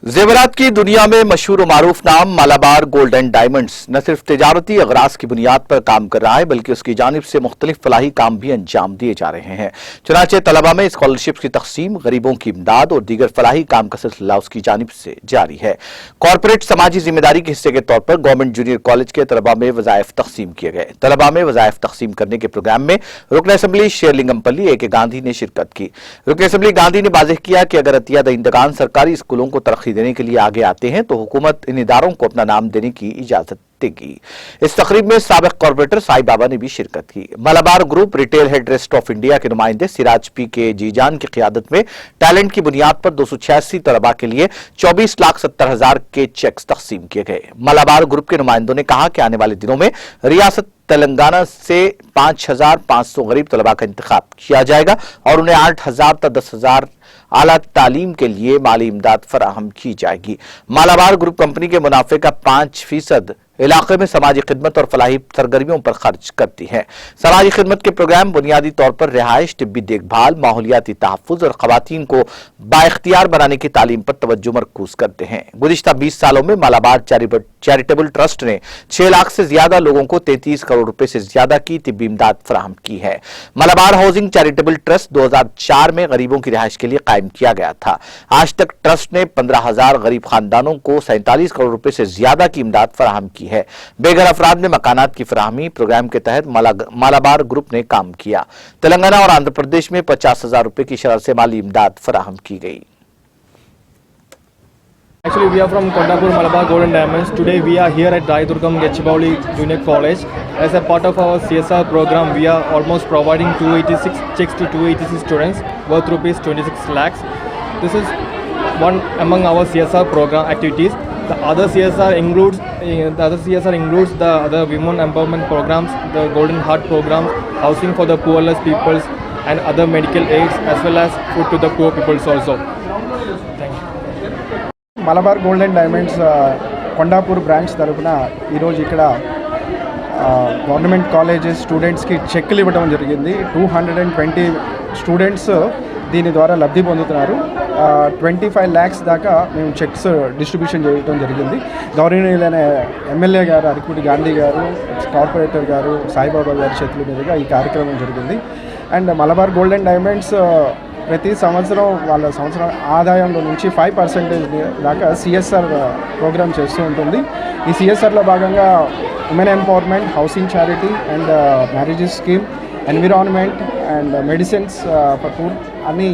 जेवरात की दुनिया में मशहूर मारूफ नाम मालाबार गोल्ड एंड डायमंड्स न सिर्फ तिजारती अगराज की बुनियाद पर काम कर रहा है बल्कि उसकी जानिब से मुख्तलिफ फलाही काम भी अंजाम दिए जा रहे हैं। चुनाचे तलबा में स्कॉलरशिप की तकसीम, गरीबों की इमदाद और दीगर फलाही काम का सिलसिला उसकी जानिब से जारी है। कॉरपोरेट समाजी जिम्मेदारी के हिस्से के तौर पर गवर्नमेंट जूनियर कॉलेज के तलबा में वज़ाइफ तकसीम किए गए। तलबा में वज़ाइफ तकसीम करने के प्रोग्राम में रुकन असम्बली शेरलिंगमपल्ली ए के गांधी ने शिरकत की। रुकन असम्बली गांधी ने वाज़ेह किया कि अगर अतिया दहिंदगान सरकारी स्कूलों को तरक्की देने के लिए आगे आते हैं तो हुकूमत इन इदारों को अपना नाम देने की इजाजत देगी। इस तकरीब में साबिक कॉर्पोरेटर साई बाबा ने भी शिरकत की। Malabar group retail head trust of India के नुमाइंदे सिराज पी के जीजान की क़ियादत में टैलेंट की बुनियाद पर 286 तलबा के लिए 24,70,000 के चेक्स तकसीम किए गए। मालाबार ग्रुप के नुमाइंदों ने कहा कि आने वाले दिनों में रियासत तेलंगाना से 5,500 गरीब तलबा का इंतखाब किया जाएगा और उन्हें 8,000 तक 10,000 आला तालीम के लिए माली इमदाद फराहम की जाएगी। मालाबार ग्रुप कंपनी के मुनाफे का 5% इलाके में समाजी खिदमत और फलाही सरगर्मियों पर खर्च करती है। समाजी खिदमत के प्रोग्राम बुनियादी तौर पर रिहाइश, तिब्बी देखभाल, माहौलियाती तहफ़्फ़ुज़ और ख़वातीन को बाइख्तियार बनाने की तालीम पर तवज्जो मरकूज़ करते हैं। गुज़िश्ता 20 सालों में मालाबार चैरिटेबल ट्रस्ट ने 6 लाख से ज्यादा लोगों को 33 करोड़ रुपए से ज्यादा की तिब्बी इमदाद फराहम की है। मालाबार हाउसिंग चैरिटेबल ट्रस्ट 2004 में गरीबों की रिहाइश के लिए कायम किया गया था। आज तक ट्रस्ट ने 15,000 गरीब खानदानों को 47 करोड़ रुपए से ज्यादा की इमदाद फराहम की है। बेघर अफराद में मकानात की फराहमी प्रोग्राम के तहत मालाबार ग्रुप ने काम किया। तेलंगाना और आंध्र प्रदेश में 50,000 रुपए की शरह से माली इमदाद फराहम की गई। Actually, we are from Kondapur Malabar Gold and Diamonds. Today, we are here at Rayadurgam Gachibowli Junior College. As a part of our CSR program, we are almost providing 286 checks to 286 students worth rupees 26 lakhs. This is one among our CSR program activities. The other CSR includes the other women empowerment programs, the Golden Heart program, housing for the poorless peoples, and other medical aids as well as food to the poor peoples also. Thank you. Malabar gold and diamonds Kondapur branch తరఫున ఈరోజు ఇక్కడ government colleges స్టూడెంట్స్కి చెక్కులు ఇవ్వడం జరిగింది. 220 students దీని ద్వారా లబ్ధి పొందుతున్నారు. 25 lakhs దాకా మేము చెక్స్ డిస్ట్రిబ్యూషన్ చేయడం జరిగింది. గవర్నర్ ఎమ్మెల్యే గారు అరికుటి గాంధీ గారు, కార్పొరేటర్ గారు సాయిబాబా గారి చేతుల మీదుగా ఈ కార్యక్రమం జరిగింది. And Malabar gold and diamonds ప్రతి సంవత్సరం వాళ్ళ సంవత్సరం ఆదాయంలో నుంచి 5% దాకా సిఎస్ఆర్ ప్రోగ్రామ్ చేస్తూ ఉంటుంది. ఈ సిఎస్ఆర్లో భాగంగా women empowerment, housing charity and marriages scheme, environment and medicines for poor అన్ని